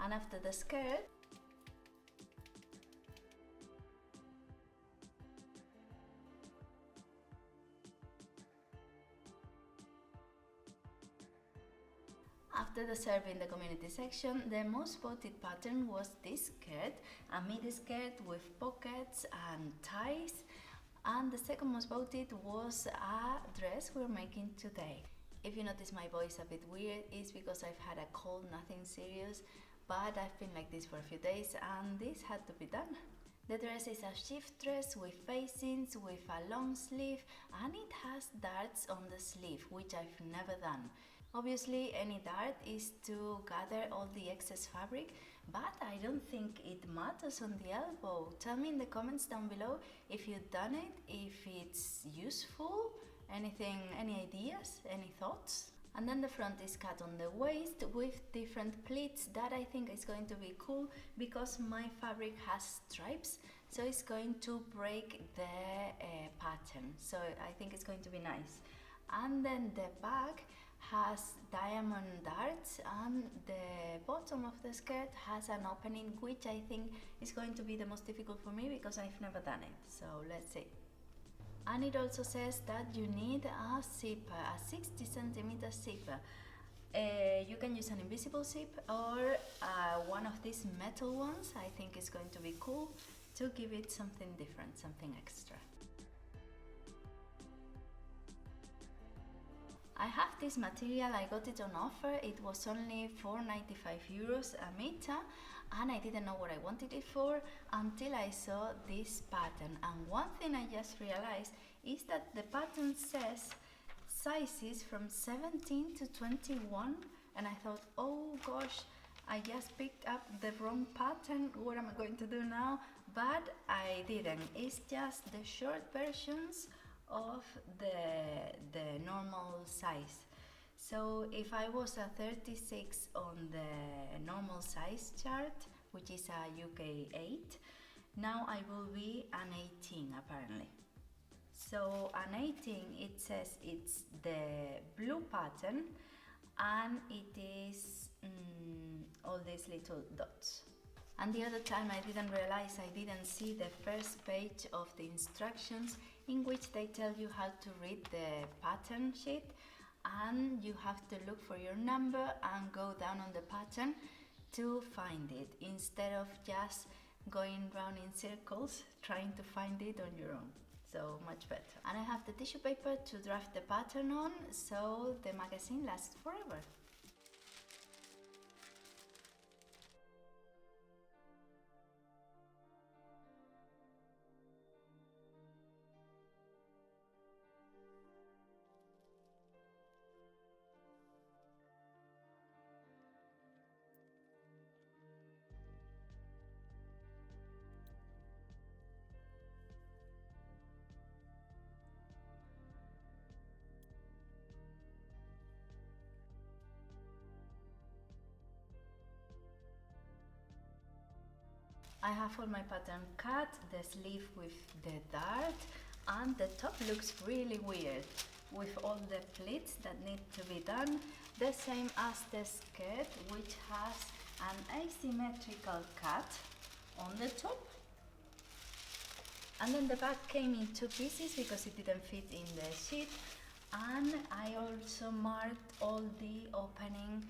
And after the skirt, after the survey in the community section, the most voted pattern was this skirt, a midi skirt with pockets and ties, and the second most voted was a dress we're making today. If you notice my voice a bit weird, it's because I've had a cold, nothing serious, but I've been like this for a few days and this had to be done. The dress is a shift dress with facings, with a long sleeve, and it has darts on the sleeve, which I've never done. Obviously, any dart is to gather all the excess fabric, but I don't think it matters on the elbow. Tell me in the comments down below if you've done it, if it's useful, anything, any ideas, any thoughts? And then the front is cut on the waist with different pleats. That I think is going to be cool because my fabric has stripes, so it's going to break the pattern. So I think it's going to be nice. And then the back has diamond darts, and the bottom of the skirt has an opening, which I think is going to be the most difficult for me because I've never done it. So let's see. And it also says that you need a zipper, a 60 centimeter zipper. You can use an invisible zip or one of these metal ones. I think it's going to be cool to give it something different, something extra. I have this material, I got it on offer, it was only €4.95 a meter, and I didn't know what I wanted it for until I saw this pattern. And one thing I just realized is that the pattern says sizes from 17 to 21, and I thought, oh gosh, I just picked up the wrong pattern, what am I going to do now? But I didn't, it's just the short versions of the normal size. So if I was a 36 on the normal size chart, which is a UK 8, now I will be an 18 apparently. So an 18, it says it's the blue pattern and it is all these little dots. And the other time I didn't realize, I didn't see the first page of the instructions in which they tell you how to read the pattern sheet, and you have to look for your number and go down on the pattern to find it, instead of just going round in circles trying to find it on your own. So much better. And I have the tissue paper to draft the pattern on, so the magazine lasts forever. I have all my pattern cut, the sleeve with the dart, and the top looks really weird with all the pleats that need to be done, the same as the skirt, which has an asymmetrical cut on the top. And then the back came in two pieces because it didn't fit in the sheet, and I also marked all the opening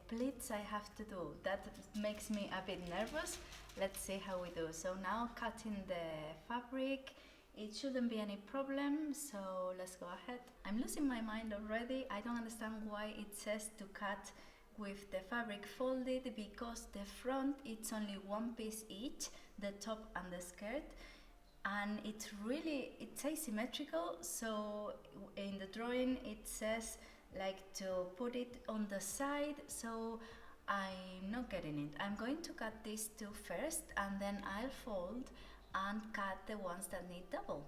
pleats I have to do. That makes me a bit nervous. Let's see how we do. So now cutting the fabric, it shouldn't be any problem, so let's go ahead. I'm losing my mind already. I don't understand why it says to cut with the fabric folded, because the front it's only one piece each, the top and the skirt, and it's asymmetrical. So in the drawing it says like to put it on the side, so I'm not getting it. I'm going to cut these two first and then I'll fold and cut the ones that need double.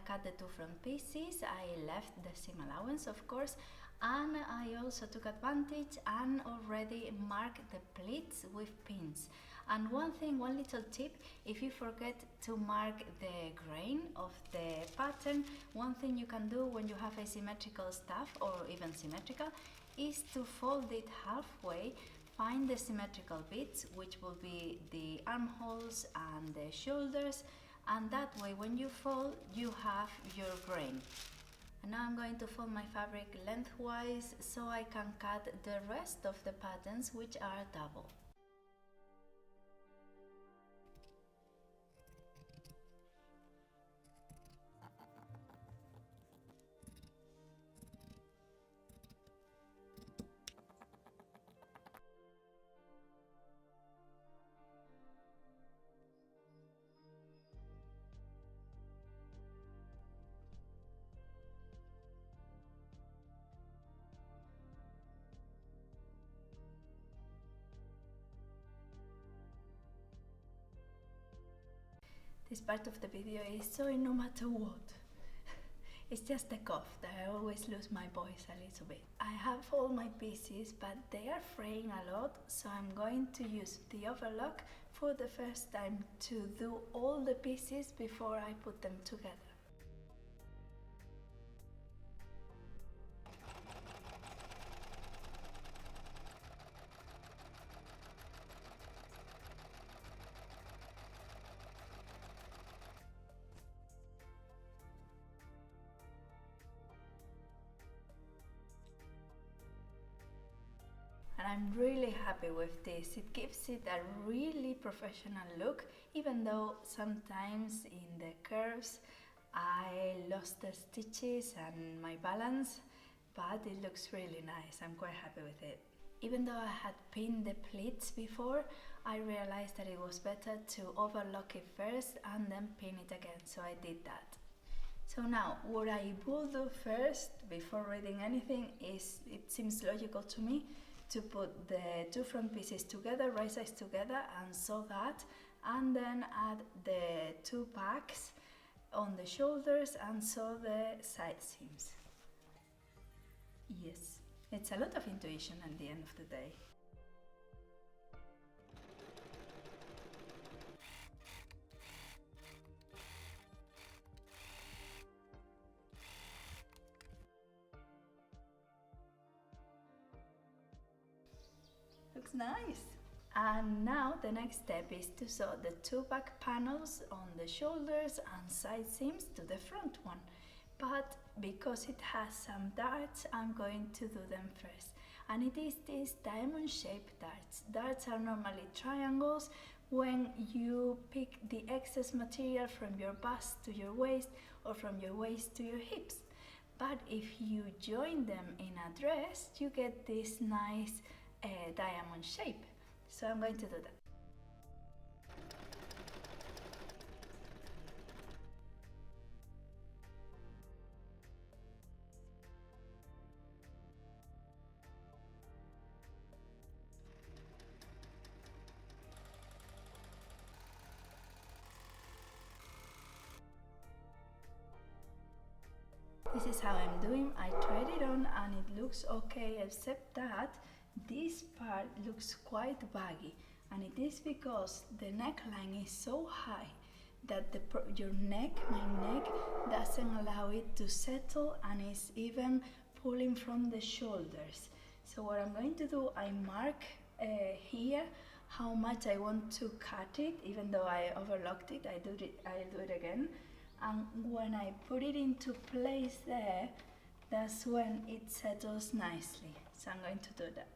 cut the two front pieces, I left the seam allowance of course, and I also took advantage and already marked the pleats with pins. And one little tip, if you forget to mark the grain of the pattern, one thing you can do when you have asymmetrical stuff or even symmetrical is to fold it halfway, find the symmetrical bits, which will be the armholes and the shoulders, and that way when you fold you have your grain. And now I'm going to fold my fabric lengthwise so I can cut the rest of the patterns, which are double. This part of the video is sorry no matter what. It's just the cough that I always lose my voice a little bit. I have all my pieces, but they are fraying a lot, so I'm going to use the overlock for the first time to do all the pieces before I put them together. And I'm really happy with this. It gives it a really professional look, even though sometimes in the curves I lost the stitches and my balance, but it looks really nice. I'm quite happy with it. Even though I had pinned the pleats before, I realized that it was better to overlock it first and then pin it again, so I did that. So now, what I will do first, before reading anything, is, it seems logical to me, to put the two front pieces together, right sides together, and sew that, and then add the two packs on the shoulders and sew the side seams. Yes, it's a lot of intuition at the end of the day. Looks nice! And now the next step is to sew the two back panels on the shoulders and side seams to the front one. But because it has some darts, I'm going to do them first. And it is these diamond shaped darts. Darts are normally triangles when you pick the excess material from your bust to your waist or from your waist to your hips. But if you join them in a dress, you get this nice diamond shape. So I'm going to do that. This is how I'm doing. I tried it on and it looks okay, except that this part looks quite baggy, and it is because the neckline is so high that your neck, my neck, doesn't allow it to settle and is even pulling from the shoulders. So what I'm going to do, I mark here how much I want to cut it, even though I overlocked it, I'll do it again. And when I put it into place there, that's when it settles nicely. So I'm going to do that.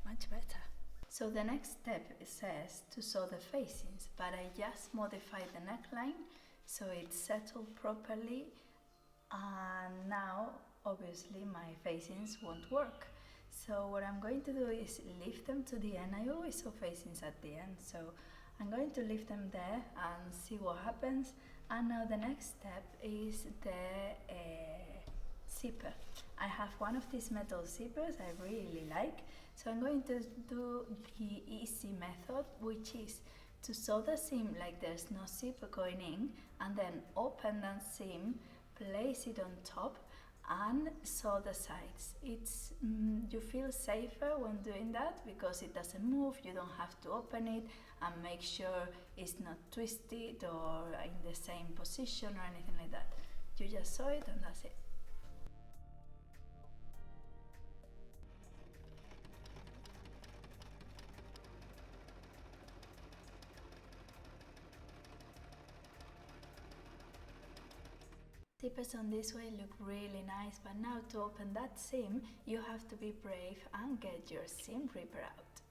Much better. So the next step says to sew the facings, but I just modified the neckline so it's settled properly, and now obviously my facings won't work. So what I'm going to do is lift them to the end. I always sew facings at the end, so I'm going to lift them there and see what happens. And now the next step is the zipper. I have one of these metal zippers I really like, so I'm going to do the easy method, which is to sew the seam like there's no zipper going in, and then open that seam, place it on top and sew the sides. It's you feel safer when doing that because it doesn't move, you don't have to open it and make sure it's not twisted or in the same position or anything like that. You just sew it and that's it. Zippers on this way look really nice, but now to open that seam you have to be brave and get your seam ripper out.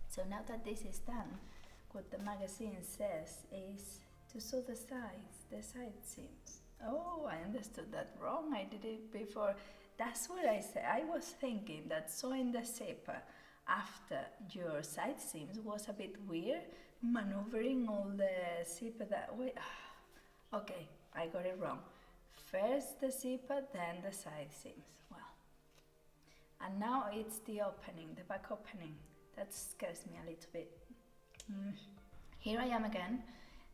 So now that this is done, what the magazine says is to sew the side seams. Oh, I understood that wrong, I did it before. That's what I said. I was thinking that sewing the zipper after your side seams was a bit weird, maneuvering all the zipper that way. Okay, I got it wrong. First the zipper, then the side seams. Well, and now it's the opening, the back opening. That scares me a little bit. Here I am again,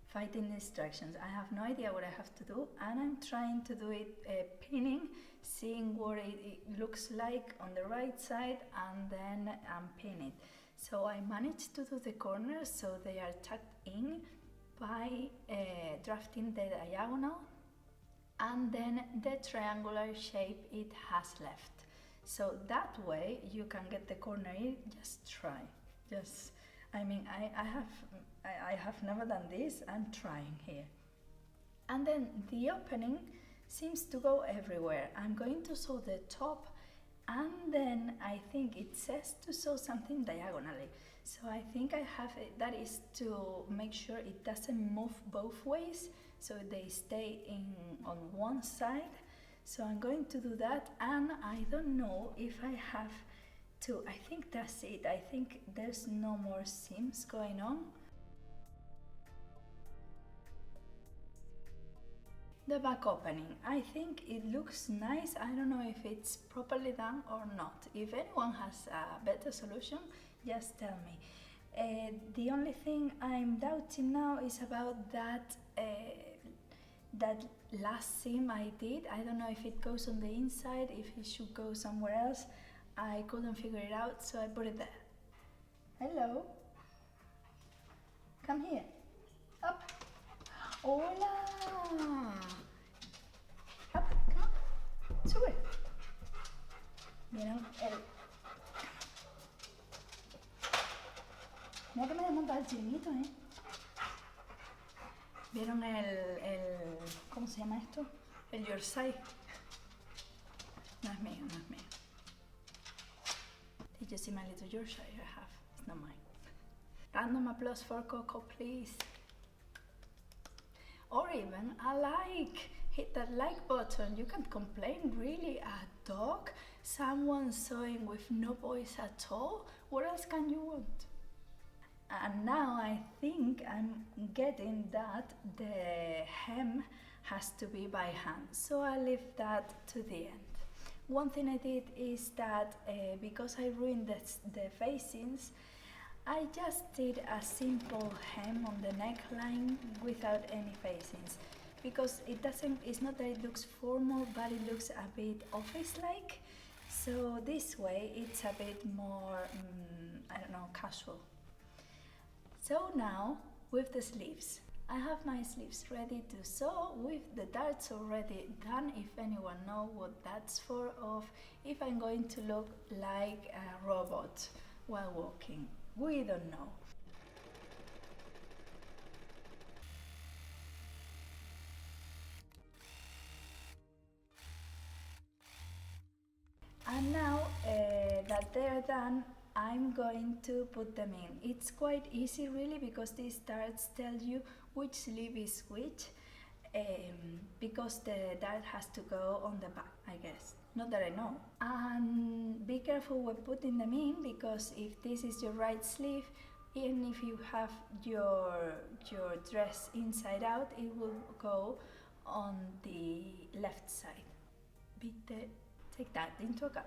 fighting the instructions. I have no idea what I have to do, and I'm trying to do it pinning, seeing what it looks like on the right side, and then pin it. So I managed to do the corners so they are tucked in by drafting the diagonal, and then the triangular shape it has left. So that way you can get the corner in. Just try. I mean, I have never done this. I'm trying here. And then the opening seems to go everywhere. I'm going to sew the top, and then I think it says to sew something diagonally. So I think I have it, that is to make sure it doesn't move both ways, so they stay on one side. So I'm going to do that, and I don't know if I have to, I think that's it. I think there's no more seams going on. The back opening, I think it looks nice. I don't know if it's properly done or not. If anyone has a better solution, just tell me. The only thing I'm doubting now is about that last seam I did. I don't know if it goes on the inside, if it should go somewhere else. I couldn't figure it out, so I put it there. Hello. Come here. Up. Hola. Up, come. Sube. ¿Vieron el...? Mira que me desmonta el chiringuito, ¿eh? ¿Vieron el... ¿Cómo se llama esto? El your side. No es mío, no es mío. Did you see my little Yorkshire I have? It's not mine. Random applause for Coco, please. Or even a like. Hit that like button. You can't complain, really. A dog? Someone sewing with no voice at all? What else can you want? And now I think I'm getting that the hem has to be by hand, so I leave that to the end. One thing I did is that because I ruined the facings, I just did a simple hem on the neckline without any facings, because it's not that it looks formal, but it looks a bit office-like. So this way it's a bit more, I don't know, casual. So now with the sleeves, I have my sleeves ready to sew with the darts already done. If anyone knows what that's for, or if I'm going to look like a robot while walking, we don't know. And now that they're done, I'm going to put them in. It's quite easy really, because these darts tell you which sleeve is which, because the dart has to go on the back, I guess. Not that I know. And be careful when putting them in, because if this is your right sleeve, even if you have your dress inside out, it will go on the left side. Take that into account.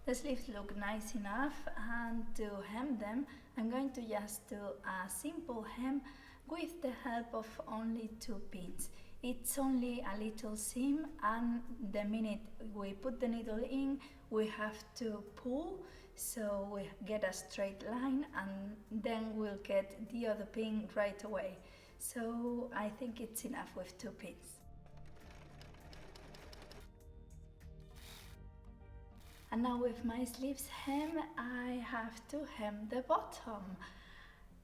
The sleeves look nice enough, and to hem them I'm going to just do a simple hem with the help of only 2 pins. It's only a little seam, and the minute we put the needle in we have to pull so we get a straight line, and then we'll get the other pin right away. So I think it's enough with 2 pins. And now with my sleeves hem, I have to hem the bottom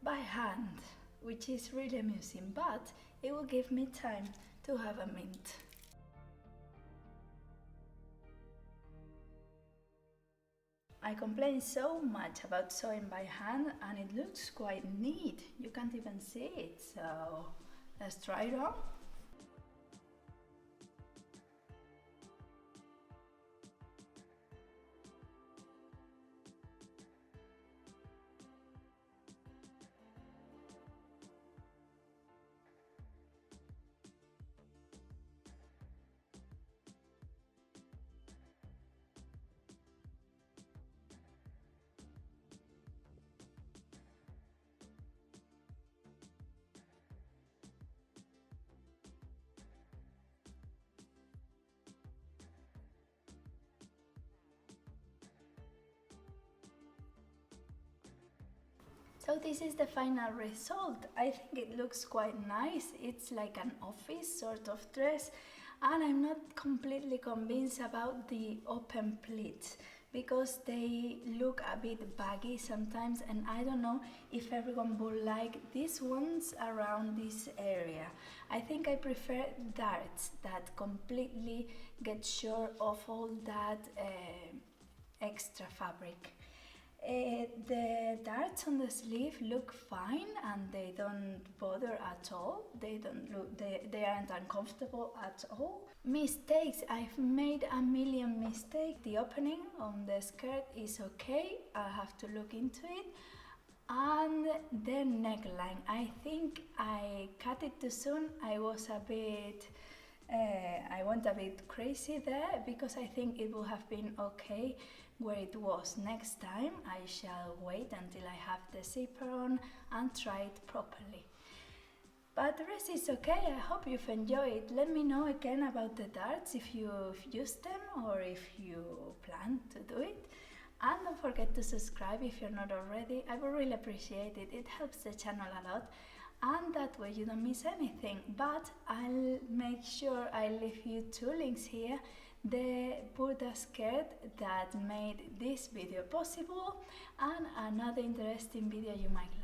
by hand, which is really amusing, but it will give me time to have a mint. I complain so much about sewing by hand, and it looks quite neat. You can't even see it, so let's try it on. So this is the final result. I think it looks quite nice. It's like an office sort of dress, and I'm not completely convinced about the open pleats because they look a bit baggy sometimes, and I don't know if everyone would like these ones around this area. I think I prefer darts that completely get sure of all that extra fabric. The darts on the sleeve look fine, and they don't bother at all. They aren't uncomfortable at all. Mistakes, I've made a million mistakes. The opening on the skirt is okay, I have to look into it. And the neckline, I think I cut it too soon. I went a bit crazy there because I think it would have been okay where it was. Next time I shall wait until I have the zipper on and try it properly. But the rest is okay. I hope you've enjoyed. Let me know again about the darts if you've used them or if you plan to do it. And don't forget to subscribe if you're not already. I would really appreciate it. It helps the channel a lot, and that way you don't miss anything. But I'll make sure I leave you 2 links here: the Burda skirt that made this video possible, and another interesting video you might like.